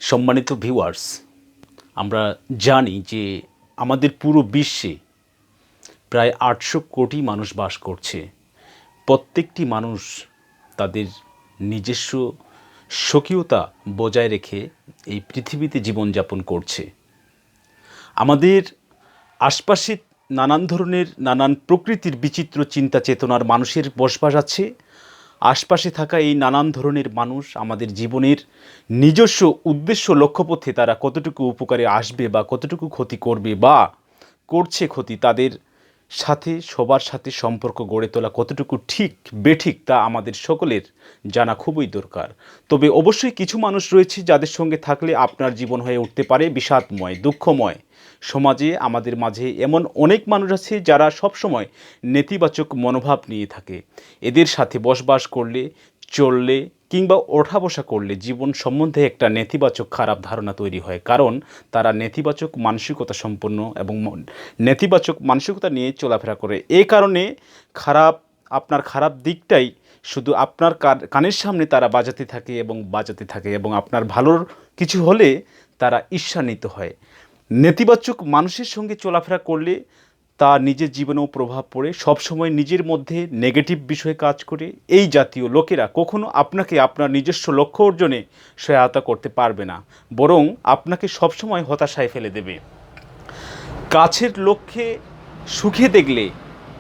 সম্মানিত ভিউয়ার্স, আমরা জানি যে আমাদের পুরো বিশ্বে প্রায় ৮০০ কোটি মানুষ বাস করছে। প্রত্যেকটি মানুষ তাদের নিজস্ব স্বকীয়তা বজায় রেখে এই পৃথিবীতে জীবনযাপন করছে। আমাদের আশপাশে নানান ধরনের নানান প্রকৃতির বিচিত্র চিন্তা চেতনার মানুষের বসবাস আছে। আশপাশে থাকা এই নানান ধরনের মানুষ আমাদের জীবনের নিজস্ব উদ্দেশ্য লক্ষ্যপথে তারা কতটুকু উপকারে আসবে বা কতটুকু ক্ষতি করবে বা করছে ক্ষতি, তাদের সাথে সবার সাথে সম্পর্ক গড়ে তোলা কতটুকু ঠিক বেঠিক তা আমাদের সকলের জানা খুবই দরকার। তবে অবশ্যই কিছু মানুষ রয়েছে যাদের সঙ্গে থাকলে আপনার জীবন হয়ে উঠতে পারে বিষাদময়, দুঃখময়। সমাজে আমাদের মাঝে এমন অনেক মানুষ আছে যারা সবসময় নেতিবাচক মনোভাব নিয়ে থাকে। এদের সাথে বসবাস করলে, চললে কিংবা ওঠা বসা করলে জীবন সম্বন্ধে একটা নেতিবাচক খারাপ ধারণা তৈরি হয়, কারণ তারা নেতিবাচক মানসিকতা সম্পন্ন এবং নেতিবাচক মানসিকতা নিয়ে চলাফেরা করে। এই কারণে আপনার খারাপ দিকটাই শুধু আপনার কানের সামনে তারা বাজাতে থাকে এবং আপনার ভালোর কিছু হলে তারা ঈর্ষান্বিত হয়। নেতিবাচক মানুষের সঙ্গে চলাফেরা করলে তা নিজের জীবনেও প্রভাব পড়ে, সবসময় নিজের মধ্যে নেগেটিভ বিষয়ে কাজ করে। এই জাতীয় লোকেরা কখনো আপনাকে আপনার নিজস্ব লক্ষ্য অর্জনে সহায়তা করতে পারবে না, বরং আপনাকে সবসময় হতাশায় ফেলে দেবে। কাছের লক্ষ্যে সুখে দেখলে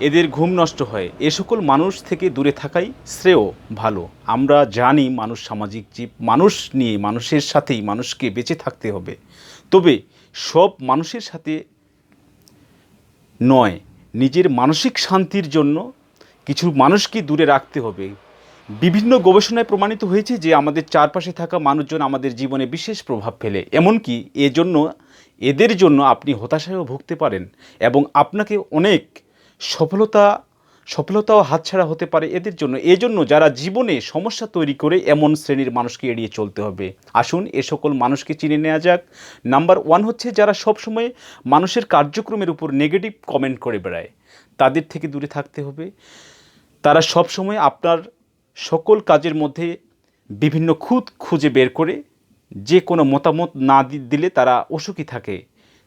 এদের ঘুম নষ্ট হয়। এ সকল মানুষ থেকে দূরে থাকাই শ্রেয়, ভালো। আমরা জানি মানুষ সামাজিক জীব, মানুষ নিয়ে মানুষের সাথেই মানুষকে বেঁচে থাকতে হবে। তবে সব মানুষের সাথে নয়, নিজের মানসিক শান্তির জন্য কিছু মানুষকে দূরে রাখতে হবে। বিভিন্ন গবেষণায় প্রমাণিত হয়েছে যে আমাদের চারপাশে থাকা মানুষজন আমাদের জীবনে বিশেষ প্রভাব ফেলে। এমনকি এদের জন্য আপনি হতাশায়ও ভুগতে পারেন এবং আপনাকে অনেক সফলতাও হাতছাড়া হতে পারে এদের জন্য। এজন্য যারা জীবনে সমস্যা তৈরি করে এমন শ্রেণীর মানুষকে এড়িয়ে চলতে হবে। আসুন এ সকল মানুষকে চিনে নেওয়া যাক। নাম্বার 1 হচ্ছে যারা সবসময় মানুষের কার্যক্রমের উপর নেগেটিভ কমেন্ট করে বেড়ায়, তাদের থেকে দূরে থাকতে হবে। তারা সবসময় আপনার সকল কাজের মধ্যে বিভিন্ন খুঁত খুঁজে বের করে যে কোনো মতামত না দিলে তারা অসুখী থাকে।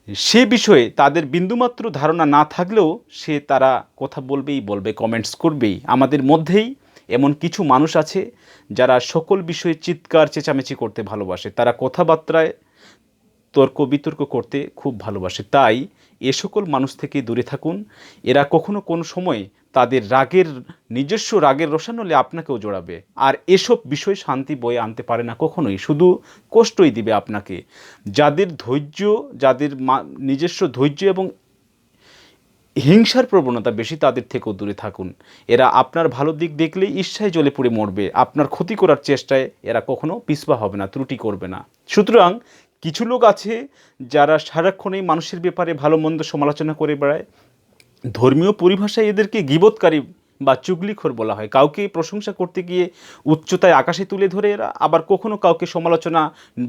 সে বিষয়ে তাদের বিন্দুমাত্র ধারণা না থাকলেও তারা কথা বলবে, কমেন্টস করবেই। আমাদের মধ্যেই এমন কিছু মানুষ আছে যারা সকল বিষয়ে চিৎকার চেঁচামেচি করতে ভালোবাসে, তারা কথাবার্তায় তর্ক বিতর্ক করতে খুব ভালোবাসে। তাই এ সকল মানুষ থেকে দূরে থাকুন। এরা কখনো কোনো সময় তাদের নিজস্ব রাগের রসানলে আপনাকেও জড়াবে, আর এসব বিষয় শান্তি বয়ে আনতে পারে না কখনোই, শুধু কষ্টই দিবে আপনাকে। যাদের নিজস্ব ধৈর্য এবং হিংসার প্রবণতা বেশি, তাদের থেকেও দূরে থাকুন। এরা আপনার ভালো দিক দেখলেই ঈর্ষায় জ্বলে পুড়ে মরবে। আপনার ক্ষতি করার চেষ্টায় এরা কখনো পিছপা হবে না, ত্রুটি করবে না। সুতরাং কিছু লোক আছে যারা সারাক্ষণই মানুষের ব্যাপারে ভালো মন্দ সমালোচনা করে বেড়ায়। ধর্মীয় পরিভাষায় এদেরকে গীবতকারী বা চুগলিখোর বলা হয়। কাউকে প্রশংসা করতে গিয়ে উচ্চতায় আকাশে তুলে ধরে এরা, আবার কখনো কাউকে সমালোচনা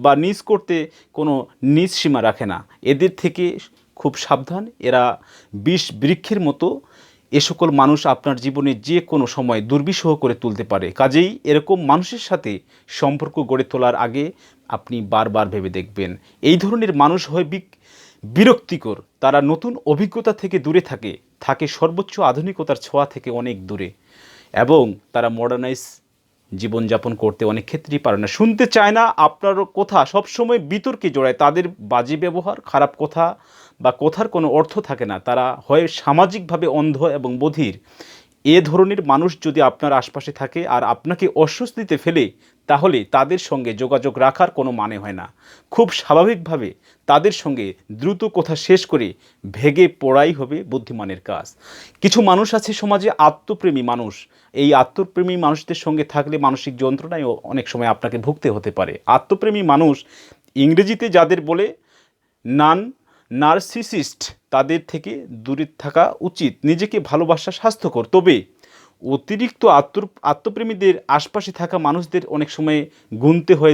বা নিজ করতে কোনো নিজ সীমা রাখে না। এদের থেকে খুব সাবধান। এরা বিষ বৃক্ষের মতো। এ সকল মানুষ আপনার জীবনে যে কোনো সময় দুর্বিষহ করে তুলতে পারে। কাজেই এরকম মানুষের সাথে সম্পর্ক গড়ে তোলার আগে আপনি বারবার ভেবে দেখবেন। এই ধরনের মানুষ হয় বিরক্তিকর। তারা নতুন অভিজ্ঞতা থেকে দূরে থাকে সর্বোচ্চ আধুনিকতার ছোঁয়া থেকে অনেক দূরে, এবং তারা মডার্নাইজ জীবনযাপন করতে অনেক ক্ষেত্রেই পারে না, শুনতে চায় না আপনারও কথা, সবসময় বিতর্কে জড়ায়। তাদের বাজে ব্যবহার, খারাপ কথা বা কথার কোনো অর্থ থাকে না। তারা হয় সামাজিকভাবে অন্ধ এবং বধির। এ ধরনের মানুষ যদি আপনার আশপাশে থাকে আর আপনাকে অস্বস্তিতে ফেলে, তাহলে তাদের সঙ্গে যোগাযোগ রাখার কোনো মানে হয় না। খুব স্বাভাবিকভাবে তাদের সঙ্গে দ্রুত কথা শেষ করে ভেগে পড়াই হবে বুদ্ধিমানের কাজ। কিছু মানুষ আছে সমাজে আত্মপ্রেমী মানুষ। এই আত্মপ্রেমী মানুষদের সঙ্গে থাকলে মানসিক যন্ত্রণায়ও অনেক সময় আপনাকে ভুগতে হতে পারে। আত্মপ্রেমী মানুষ ইংরেজিতে যাদের বলে নার্সিসিস্ট, তাদের থেকে দূরে থাকা উচিত। নিজেকে ভালোবাসা স্বাস্থ্যকর, তবে অতিরিক্ত আত্মপ্রেমীদের আশপাশে থাকা মানুষদের অনেক সময়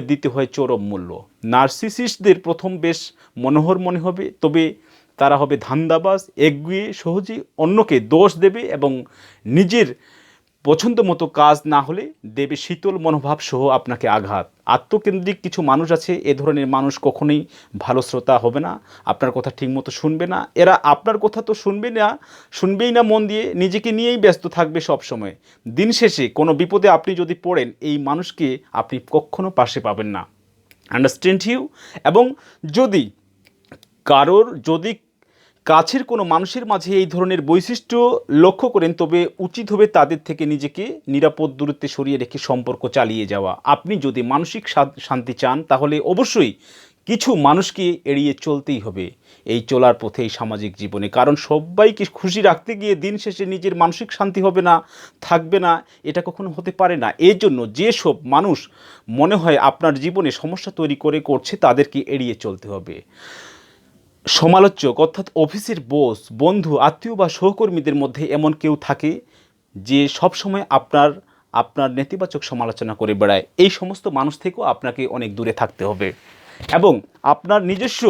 দিতে হয় চরম মূল্য। নার্সিসিস্টদের প্রথম বেশ মনোহর মনে হবে, তবে তারা হবে ধান্দাবাজ, একগুঁয়ে, সহজেই অন্যকে দোষ দেবে এবং নিজের পছন্দ মতো কাজ না হলে দেবে শীতল মনোভাব সহ আপনাকে আঘাত। আত্মকেন্দ্রিক কিছু মানুষ আছে, এ ধরনের মানুষ কখনোই ভালো শ্রোতা হবে না, আপনার কথা ঠিকমতো শুনবে না। এরা আপনার কথা তো শুনবেই না মন দিয়ে, নিজেকে নিয়েই ব্যস্ত থাকবে সব সময়। দিন শেষে কোনো বিপদে আপনি যদি পড়েন, এই মানুষকে আপনি কখনো পাশে পাবেন না। Understand you? এবং যদি কাছের কোনো মানুষের মাঝে এই ধরনের বৈশিষ্ট্য লক্ষ্য করেন, তবে উচিত হবে তাদের থেকে নিজেকে নিরাপদ দূরত্বে সরিয়ে রেখে সম্পর্ক চালিয়ে যাওয়া। আপনি যদি মানসিক শান্তি চান, তাহলে অবশ্যই কিছু মানুষকে এড়িয়ে চলতেই হবে এই চলার পথে, এই সামাজিক জীবনে। কারণ সবাইকে খুশি রাখতে গিয়ে দিন শেষে নিজের মানসিক শান্তি হবে না, থাকবে না, এটা কখনো হতে পারে না। এই জন্য যেসব মানুষ মনে হয় আপনার জীবনে সমস্যা তৈরি করছে, তাদেরকে এড়িয়ে চলতে হবে। সমালোচক অর্থাৎ অফিসের বস, বন্ধু, আত্মীয় বা সহকর্মীদের মধ্যে এমন কেউ থাকে যে সবসময় আপনার নেতিবাচক সমালোচনা করে বেড়ায়, এই সমস্ত মানুষ থেকেও আপনাকে অনেক দূরে থাকতে হবে। এবং আপনার নিজস্ব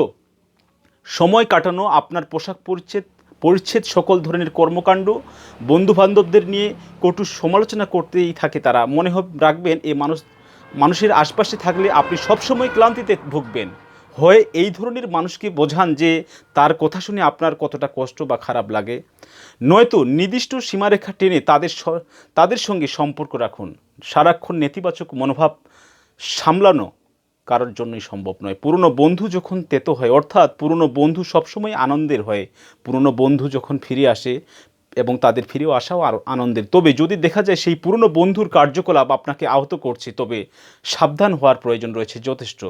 সময় কাটানো, আপনার পোশাক পরিচ্ছদ, সকল ধরনের কর্মকাণ্ড, বন্ধুবান্ধবদের নিয়ে কটু সমালোচনা করতেই থাকে তারা। মনে রাখবেন, এই মানুষের আশপাশে থাকলে আপনি সবসময় ক্লান্তিতে ভুগবেন। হয় এই ধরনের মানুষকে বোঝান যে তার কথা শুনে আপনার কতটা কষ্ট বা খারাপ লাগে, নয়তো নির্দিষ্ট সীমারেখা টেনে তাদের সঙ্গে সম্পর্ক রাখুন। সারাক্ষণ নেতিবাচক মনোভাব সামলানো কারোর জন্যই সম্ভব নয়। পুরনো বন্ধু যখন তেতো হয়, অর্থাৎ পুরনো বন্ধু সবসময় আনন্দের হয়, পুরনো বন্ধু যখন ফিরে আসে এবং তাদের ফিরেও আসাও আরও আনন্দের। তবে যদি দেখা যায় সেই পুরনো বন্ধুর কার্যকলাপ আপনাকে আহত করছে, তবে সাবধান হওয়ার প্রয়োজন রয়েছে যথেষ্ট।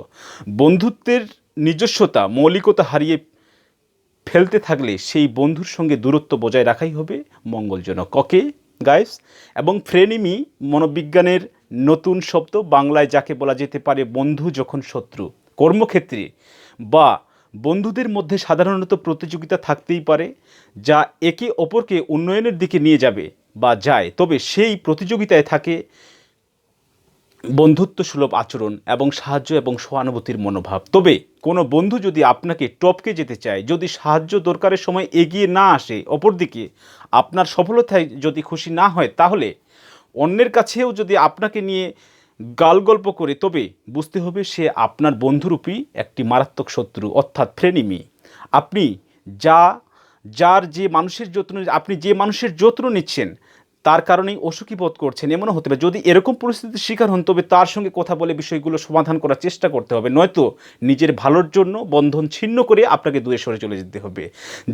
বন্ধুত্বের নিজস্বতা, মৌলিকতা হারিয়ে ফেলতে থাকলে সেই বন্ধুর সঙ্গে দূরত্ব বজায় রাখাই হবে মঙ্গলজনক। Okay guys? এবং ফ্রেনিমি মনোবিজ্ঞানের নতুন শব্দ, বাংলায় যাকে বলা যেতে পারে বন্ধু যখন শত্রু। কর্মক্ষেত্রে বা বন্ধুদের মধ্যে সাধারণত প্রতিযোগিতা থাকতেই পারে, যা একে অপরকে উন্নয়নের দিকে নিয়ে যাবে বা যায়। তবে সেই প্রতিযোগিতায় থাকে বন্ধুত্ব সুলভ আচরণ এবং সাহায্য এবং সহানুভূতির মনোভাব। তবে কোনো বন্ধু যদি আপনাকে টপকে যেতে চায়, যদি সাহায্য দরকারের সময় এগিয়ে না আসে, অপরদিকে আপনার সফলতায় যদি খুশি না হয়, তাহলে অন্যের কাছেও যদি আপনাকে নিয়ে গালগল্প করে, তবে বুঝতে হবে সে আপনার বন্ধুরূপী একটি মারাত্মক শত্রু, অর্থাৎ ফ্রেনিমি। আপনি যে মানুষের যত্ন নিচ্ছেন, তার কারণেই অসুখী বোধ করছেন, এমনও হতে পারে। যদি এরকম পরিস্থিতির শিকার হন, তবে তার সঙ্গে কথা বলে বিষয়গুলো সমাধান করার চেষ্টা করতে হবে, নয়তো নিজের ভালোর জন্য বন্ধন ছিন্ন করে আপনাকে দূরে সরে চলে যেতে হবে।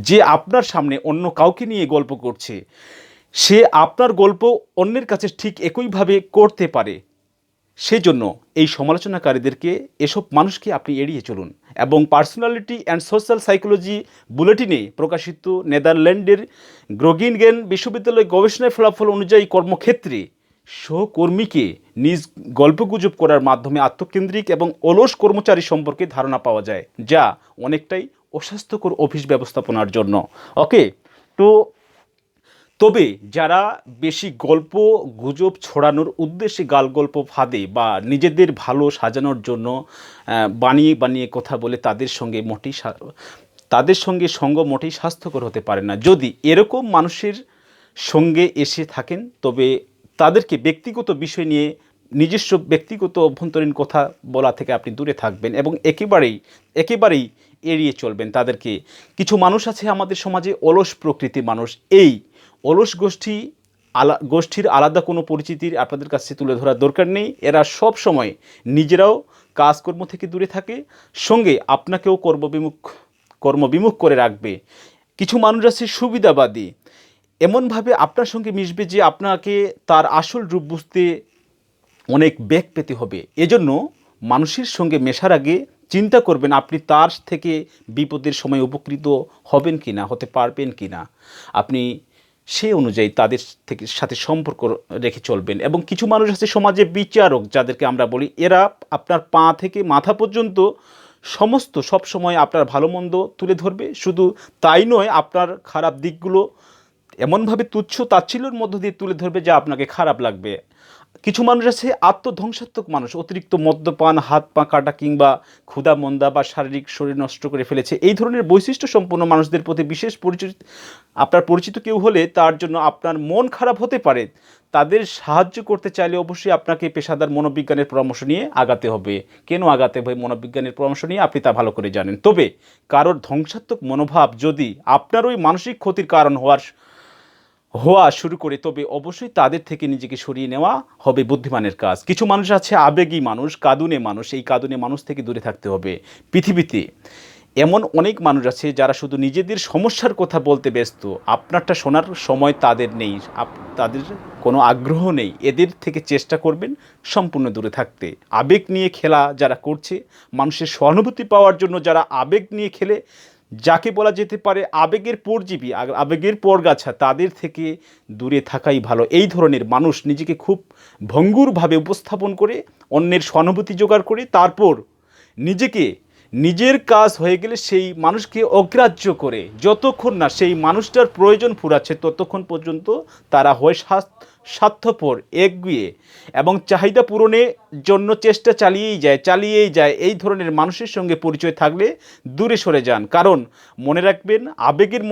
যে আপনার সামনে অন্য কাউকে নিয়ে গল্প করছে, সে আপনার গল্প অন্যের কাছে ঠিক একইভাবে করতে পারে। সেজন্য এই সমালোচনাকারীদেরকে, এসব মানুষকে আপনি এড়িয়ে চলুন। এবং পার্সোনালিটি অ্যান্ড সোশ্যাল সাইকোলজি বুলেটিনে প্রকাশিত নেদারল্যান্ডের গ্রোগিনগেন বিশ্ববিদ্যালয় গবেষণায় ফলাফল অনুযায়ী, কর্মক্ষেত্রে সহকর্মীকে নিজ গল্পগুজব করার মাধ্যমে আত্মকেন্দ্রিক এবং অলস কর্মচারী সম্পর্কে ধারণা পাওয়া যায়, যা অনেকটাই অস্বাস্থ্যকর অফিস ব্যবস্থাপনার জন্য। ওকে, তবে যারা বেশি গল্প গুজব ছড়ানোর উদ্দেশ্যে গালগল্প ফাঁদে বা নিজেদের ভালো সাজানোর জন্য বানিয়ে কথা বলে, তাদের সঙ্গে সঙ্গ মোটেই স্বাস্থ্যকর হতে পারে না। যদি এরকম মানুষের সঙ্গে এসে থাকেন, তবে তাদেরকে ব্যক্তিগত বিষয় নিয়ে নিজস্ব ব্যক্তিগত অভ্যন্তরীণ কথা বলা থেকে আপনি দূরে থাকবেন এবং একেবারেই এড়িয়ে চলবেন তাদেরকে। কিছু মানুষ আছে আমাদের সমাজে, অলস প্রকৃতির মানুষ। এই অলস গোষ্ঠীর আলাদা কোনো পরিচিতির আপনাদের কাছে তুলে ধরার দরকার নেই। এরা সব সময় নিজেরাও কাজকর্ম থেকে দূরে থাকে, সঙ্গে আপনাকেও কর্মবিমুখ করে রাখবে। কিছু মানুষ আছে সুবিধাবাদী, এমনভাবে আপনার সঙ্গে মিশবে যে আপনাকে তার আসল রূপ বুঝতে অনেক বেগ পেতে হবে। এজন্য মানুষের সঙ্গে মেশার আগে চিন্তা করবেন আপনি তার থেকে বিপদের সময় উপকৃত হবেন কি না, হতে পারবেন কি না। আপনি সেই অনুযায়ী তাদের সাথে সম্পর্ক রেখে চলবেন। এবং কিছু মানুষ আছে সমাজে বিচারক, যাদেরকে আমরা বলি, এরা আপনার পা থেকে মাথা পর্যন্ত সব সময় আপনার ভালো মন্দ তুলে ধরবে। শুধু তাই নয়, আপনার খারাপ দিকগুলো এমনভাবে তুচ্ছ তাচ্ছিল্যের মধ্য দিয়ে তুলে ধরবে যা আপনাকে খারাপ লাগবে। কিছু মানুষ আছে আত্মধ্বংসাত্মক মানুষ, অতিরিক্ত মদ্যপান, হাত পা কাটা কিংবা ক্ষুধা মন্দা বা শারীরিক শরীর নষ্ট করে ফেলেছে। এই ধরনের বৈশিষ্ট্য সম্পন্ন মানুষদের প্রতি আপনার পরিচিত কেউ হলে তার জন্য আপনার মন খারাপ হতে পারে, তাদের সাহায্য করতে চাইলে অবশ্যই আপনাকে পেশাদার মনোবিজ্ঞানের পরামর্শ নিয়ে আগাতে হবে। কেন আগাতে হবে মনোবিজ্ঞানের পরামর্শ নিয়ে আপনি তা ভালো করে জানেন। তবে কারোর ধ্বংসাত্মক মনোভাব যদি আপনার ওই মানসিক ক্ষতির কারণ হওয়া শুরু করে, তবে অবশ্যই তাদের থেকে নিজেকে সরিয়ে নেওয়া হবে বুদ্ধিমানের কাজ। কিছু মানুষ আছে আবেগী মানুষ, কাঁদুনে মানুষ, এই কাঁদুনে মানুষ থেকে দূরে থাকতে হবে। পৃথিবীতে এমন অনেক মানুষ আছে যারা শুধু নিজেদের সমস্যার কথা বলতে ব্যস্ত, আপনারটা শোনার সময় তাদের নেই, তাদের কোনো আগ্রহ নেই। এদের থেকে চেষ্টা করবেন সম্পূর্ণ দূরে থাকতে। আবেগ নিয়ে খেলা যারা করছে, মানুষের সহানুভূতি পাওয়ার জন্য যারা আবেগ নিয়ে খেলে, যাকে বলা যেতে পারে আবেগের পরজীবী, আবেগের পরগাছা, তাদের থেকে দূরে থাকাই ভালো। এই ধরনের মানুষ নিজেকে খুব ভঙ্গুরভাবে উপস্থাপন করে, অন্যের সহানুভূতি জোগাড় করে, তারপর নিজের কাজ হয়ে গেলে সেই মানুষকে অগ্রাহ্য করে, যতক্ষণ না সেই মানুষটার প্রয়োজন ফুরাচ্ছে ততক্ষণ পর্যন্ত তারা হয় স্বার্থপর, একগুঁয়ে এবং চাহিদা পূরণের জন্য চেষ্টা চালিয়েই যায়। এই ধরনের মানুষের সঙ্গে পরিচয় থাকলে দূরে সরে যান। কারণ মনে রাখবেন, আবেগের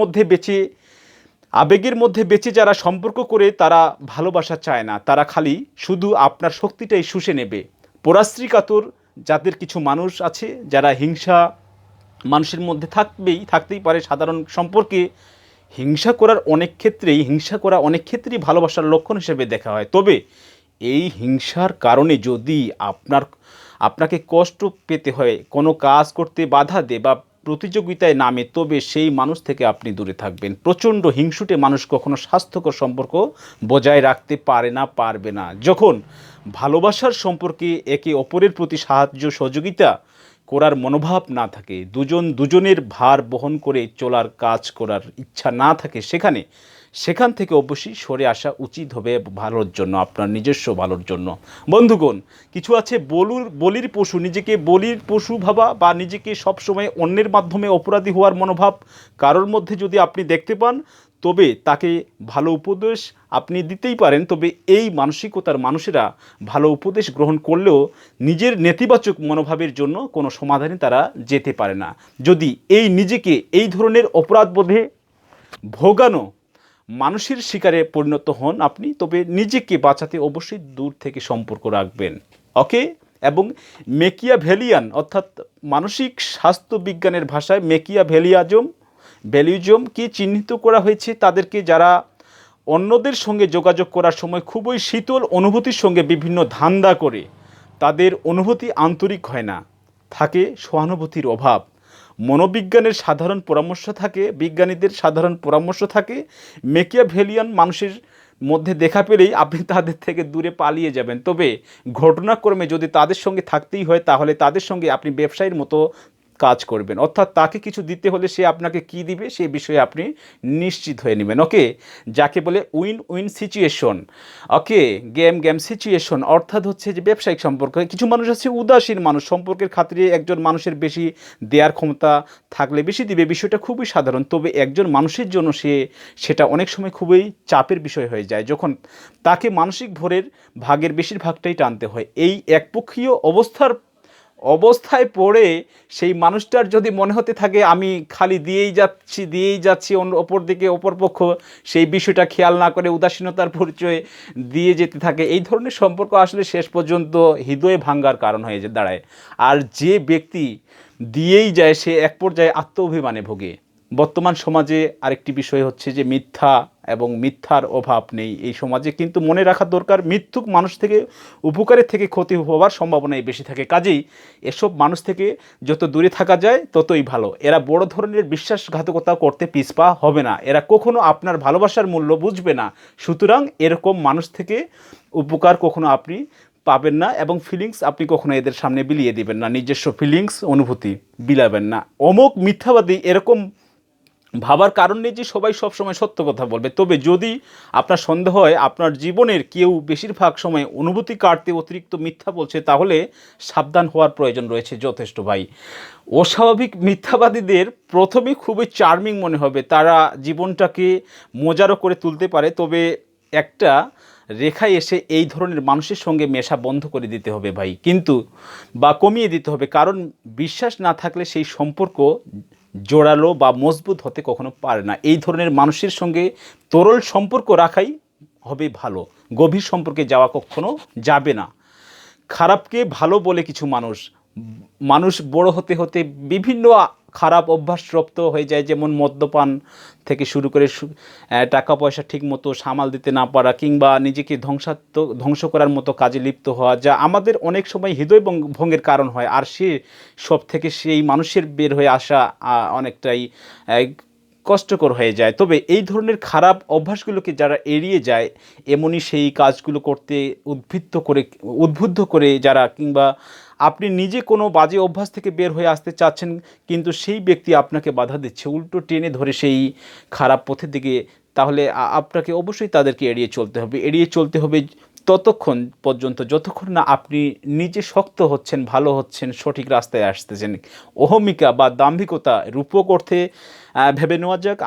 মধ্যে বেঁচে যারা সম্পর্ক করে তারা ভালোবাসা চায় না, তারা খালি শুধু আপনার শক্তিটাই শুষে নেবে। পরাশ্রী কাতর যাদের কিছু মানুষ আছে, যারা হিংসা মানুষের মধ্যে থাকতেই পারে। সাধারণ সম্পর্কে হিংসা করা অনেক ক্ষেত্রেই ভালোবাসার লক্ষণ হিসেবে দেখা হয়। তবে এই হিংসার কারণে যদি আপনাকে কষ্ট পেতে হয়, কোনো কাজ করতে বাধা দেয় বা প্রতিযোগিতায় নামে, তবে সেই মানুষ থেকে আপনি দূরে থাকবেন। প্রচণ্ড হিংসুটে মানুষ কখনো স্বাস্থ্যকর সম্পর্ক বজায় রাখতে পারবে না। যখন ভালোবাসার সম্পর্কে একে অপরের প্রতি সাহায্য সহযোগিতা করার মনোভাব না থাকে, দুজনের ভার বহন করে চলার কাজ করার ইচ্ছা না থাকে, সেখান থেকে অবশ্যই সরে আসা উচিত হবে ভালোর জন্য, আপনার নিজস্ব ভালোর জন্য। বন্ধুগণ, কিছু আছে বলির পশু, নিজেকে বলির পশু ভাবা বা নিজেকে সবসময় অন্যের মাধ্যমে অপরাধী হওয়ার মনোভাব কারোর মধ্যে যদি আপনি দেখতে পান, তবে তাকে ভালো উপদেশ আপনি দিতেই পারেন। তবে এই মানসিকতার মানুষেরা ভালো উপদেশ গ্রহণ করলেও নিজের নেতিবাচক মনোভাবের জন্য কোনো সমাধানে তারা যেতে পারে না। যদি নিজেকে এই ধরনের অপরাধবোধে ভোগানো মানুষের শিকারে পরিণত হন আপনি, তবে নিজেকে বাঁচাতে অবশ্যই দূর থেকে সম্পর্ক রাখবেন। ওকে। এবং মেকিয়াভেলিয়ান অর্থাৎ মানসিক স্বাস্থ্য বিজ্ঞানের ভাষায় ভ্যালুইজমকে চিহ্নিত করা হয়েছে তাদেরকে যারা অন্যদের সঙ্গে যোগাযোগ করার সময় খুবই শীতল অনুভূতির সঙ্গে বিভিন্ন ধান্দা করে, তাদের অনুভূতি আন্তরিক হয় না, থাকে সহানুভূতির অভাব। মনোবিজ্ঞানের বিজ্ঞানীদের সাধারণ পরামর্শ থাকে মেকিয়াভেলিয়ান মানুষের মধ্যে দেখা পেলেই আপনি তাদের থেকে দূরে পালিয়ে যাবেন। তবে ঘটনাক্রমে যদি তাদের সঙ্গে থাকতেই হয়, তাহলে তাদের সঙ্গে আপনি ব্যবসায়ীর মতো কাজ করবেন। অর্থাৎ তাকে কিছু দিতে হলে সে আপনাকে কি দিবে সে বিষয়ে আপনি নিশ্চিত হয়ে নেবেন। ওকে, যাকে বলে উইন উইন সিচুয়েশন। ওকে, গেম সিচুয়েশন অর্থাৎ হচ্ছে যে ব্যবসায়িক সম্পর্ক। কিছু মানুষ আছে উদাসীন মানুষ, সম্পর্কের খাতিরে একজন মানুষের বেশি দেওয়ার ক্ষমতা থাকলে বেশি দিবে, বিষয়টা খুবই সাধারণ। তবে একজন মানুষের জন্য সেটা অনেক সময় খুবই চাপের বিষয় হয়ে যায়, যখন তাকে মানসিক ভোরের ভাগের বেশিরভাগটাই টানতে হয়। এই একপক্ষীয় অবস্থায় পড়ে সেই মানুষটার যদি মনে হতে থাকে আমি খালি দিয়েই যাচ্ছি, অপর পক্ষ সেই বিষয়টা খেয়াল না করে উদাসীনতার পরিচয় দিয়ে যেতে থাকে, এই ধরনের সম্পর্ক আসলে শেষ পর্যন্ত হৃদয় ভাঙ্গার কারণ হয়ে দাঁড়ায়। আর যে ব্যক্তি দিয়েই যায় সে এক পর্যায়ে আত্মঅভিমানে ভোগে। বর্তমান সমাজে আরেকটি বিষয় হচ্ছে যে মিথ্যার অভাব নেই এই সমাজে, কিন্তু মনে রাখা দরকার মিথ্যুক মানুষ থেকে উপকারের থেকে ক্ষতি হওয়ার সম্ভাবনাই বেশি থাকে। কাজেই এসব মানুষ থেকে যত দূরে থাকা যায় ততই ভালো। এরা বড় ধরনের বিশ্বাসঘাতকতা করতে পিছপা হবে না, এরা কখনো আপনার ভালোবাসার মূল্য বুঝবে না। সুতরাং এরকম মানুষ থেকে উপকার কখনো আপনি পাবেন না, এবং ফিলিংস আপনি কখনো এদের সামনে বিলিয়ে দিবেন না, নিজস্ব ফিলিংস অনুভূতি বিলাবেন না। অমুক মিথ্যাবাদী এরকম ভাবার কারণ নেই যে সবাই সবসময় সত্য কথা বলবে। তবে যদি আপনার সন্দেহ হয় আপনার জীবনের কেউ বেশিরভাগ সময় অনুভূতি কাটতে অতিরিক্ত মিথ্যা বলছে, তাহলে সাবধান হওয়ার প্রয়োজন রয়েছে যথেষ্ট ভাই। অস্বাভাবিক মিথ্যাবাদীদের প্রথমে খুবই চার্মিং মনে হবে, তারা জীবনটাকে মজারও করে তুলতে পারে, তবে একটা রেখায় এসে এই ধরনের মানুষের সঙ্গে মেশা বন্ধ করে দিতে হবে ভাই, বা কমিয়ে দিতে হবে। কারণ বিশ্বাস না থাকলে সেই সম্পর্ক জোরালো বা মজবুত হতে কখনো পারে না। এই ধরনের মানুষের সঙ্গে তরল সম্পর্ক রাখাই হবে ভালো, গভীর সম্পর্কে যাওয়া কখনো যাবে না। খারাপকে ভালো বলে কিছু মানুষ বড় হতে হতে বিভিন্ন খারাপ অভ্যাসরপ্ত হয়ে যায়, যেমন মদ্যপান থেকে শুরু করে টাকা পয়সা ঠিকমতো সামাল দিতে না পারা, কিংবা নিজেকে ধ্বংস করার মতো কাজে লিপ্ত হওয়া, যা আমাদের অনেক সময় হৃদয় ভঙ্গের কারণ হয়। আর সব থেকে সেই মানুষের বের হয়ে আসা অনেকটাই কষ্টকর হয়ে যায়। তবে এই ধরনের খারাপ অভ্যাসগুলোকে যারা এড়িয়ে যায়, এমনই সেই কাজগুলো করতে উদ্বুদ্ধ করে যারা, কিংবা আপনি নিজে কোনো বাজে অভ্যাস থেকে বের হয়ে আসতে চাচ্ছেন কিন্তু সেই ব্যক্তি আপনাকে বাধা দিচ্ছে, উল্টো টেনে ধরে সেই খারাপ পথের দিকে, তাহলে আপনাকে অবশ্যই তাদেরকে এড়িয়ে চলতে হবে ততক্ষণ পর্যন্ত যতক্ষণ না আপনি নিজে শক্ত হচ্ছেন, ভালো হচ্ছেন, সঠিক রাস্তায় আসতেছেন। অহমিকা বা দাম্ভিকতা রূপক অর্থে ভেবে নেওয়া যাক।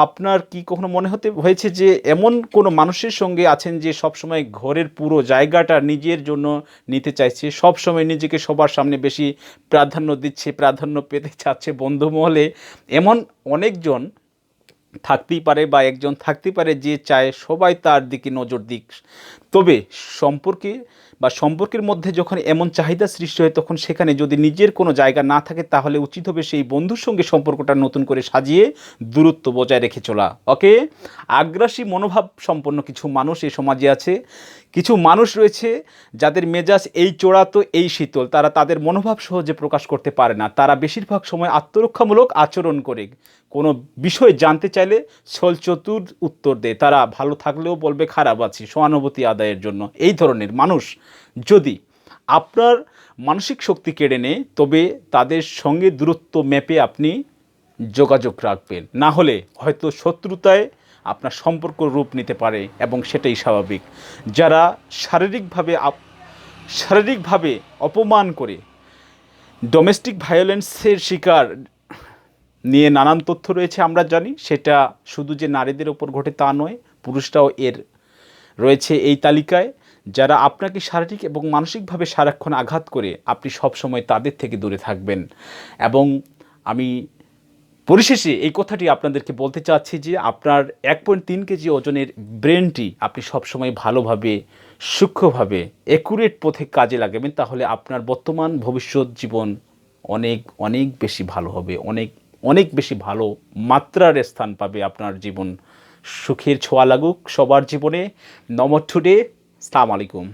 আপনার কি কখনো মনে হয়েছে যে এমন কোনো মানুষের সঙ্গে আছেন যে সবসময় ঘরের পুরো জায়গাটা নিজের জন্য নিতে চাইছে, সবসময় নিজেকে সবার সামনে বেশি প্রাধান্য পেতে চাচ্ছে বন্ধু মহলে? এমন অনেকজন থাকতেই পারে, বা একজন থাকতেই পারে যে চায় সবাই তার দিকে নজর দিক। তবে সম্পর্কের মধ্যে যখন এমন চাহিদা সৃষ্টি হয়, তখন সেখানে যদি নিজের কোনো জায়গা না থাকে, তাহলে উচিত হবে সেই বন্ধুর সঙ্গে সম্পর্কটা নতুন করে সাজিয়ে দূরত্ব বজায় রেখে চলা। ওকে, আগ্রাসী মনোভাব সম্পন্ন কিছু মানুষ এই সমাজে আছে। কিছু মানুষ রয়েছে যাদের মেজাজ এই চোরা তো এই শীতল, তারা তাদের মনোভাব সহজে প্রকাশ করতে পারে না। তারা বেশিরভাগ সময় আত্মরক্ষামূলক আচরণ করে, কোনো বিষয় জানতে চাইলে ছলচতুর উত্তর দেয়। তারা ভালো থাকলেও বলবে খারাপ আছি, সহানুভূতি আদায়ের জন্য। এই ধরনের মানুষ যদি আপনার মানসিক শক্তি কেড়ে নেয়, তবে তাদের সঙ্গে দূরত্ব মেপে আপনি যোগাযোগ রাখবেন, না হলে হয়তো শত্রুতায় আপনার সম্পর্ক রূপ নিতে পারে, এবং সেটাই স্বাভাবিক। যারা শারীরিকভাবে অপমান করে, ডোমেস্টিক ভায়োলেন্সের শিকার নিয়ে নানান তথ্য রয়েছে, আমরা জানি। সেটা শুধু যে নারীদের ওপর ঘটে তা নয়, পুরুষরাও রয়েছে এই তালিকায়। যারা আপনাকে শারীরিক এবং মানসিকভাবে সারাক্ষণ আঘাত করে, আপনি সবসময় তাদের থেকে দূরে থাকবেন। এবং আমি পরিশেষে এই কথাটি আপনাদেরকে বলতে চাচ্ছি যে আপনার 1.3 কেজি ওজনের ব্রেনটি আপনি সবসময় ভালোভাবে, সূক্ষ্মভাবে, অ্যাকুরেট পথে কাজে লাগাবেন, তাহলে আপনার বর্তমান ভবিষ্যৎ জীবন অনেক অনেক বেশি ভালো হবে, অনেক অনেক বেশি ভালো মাত্রার স্থান পাবে আপনার জীবন। সুখের ছোঁয়া লাগুক সবার জীবনে। নমঃ টুডে। আসসালামু আলাইকুম।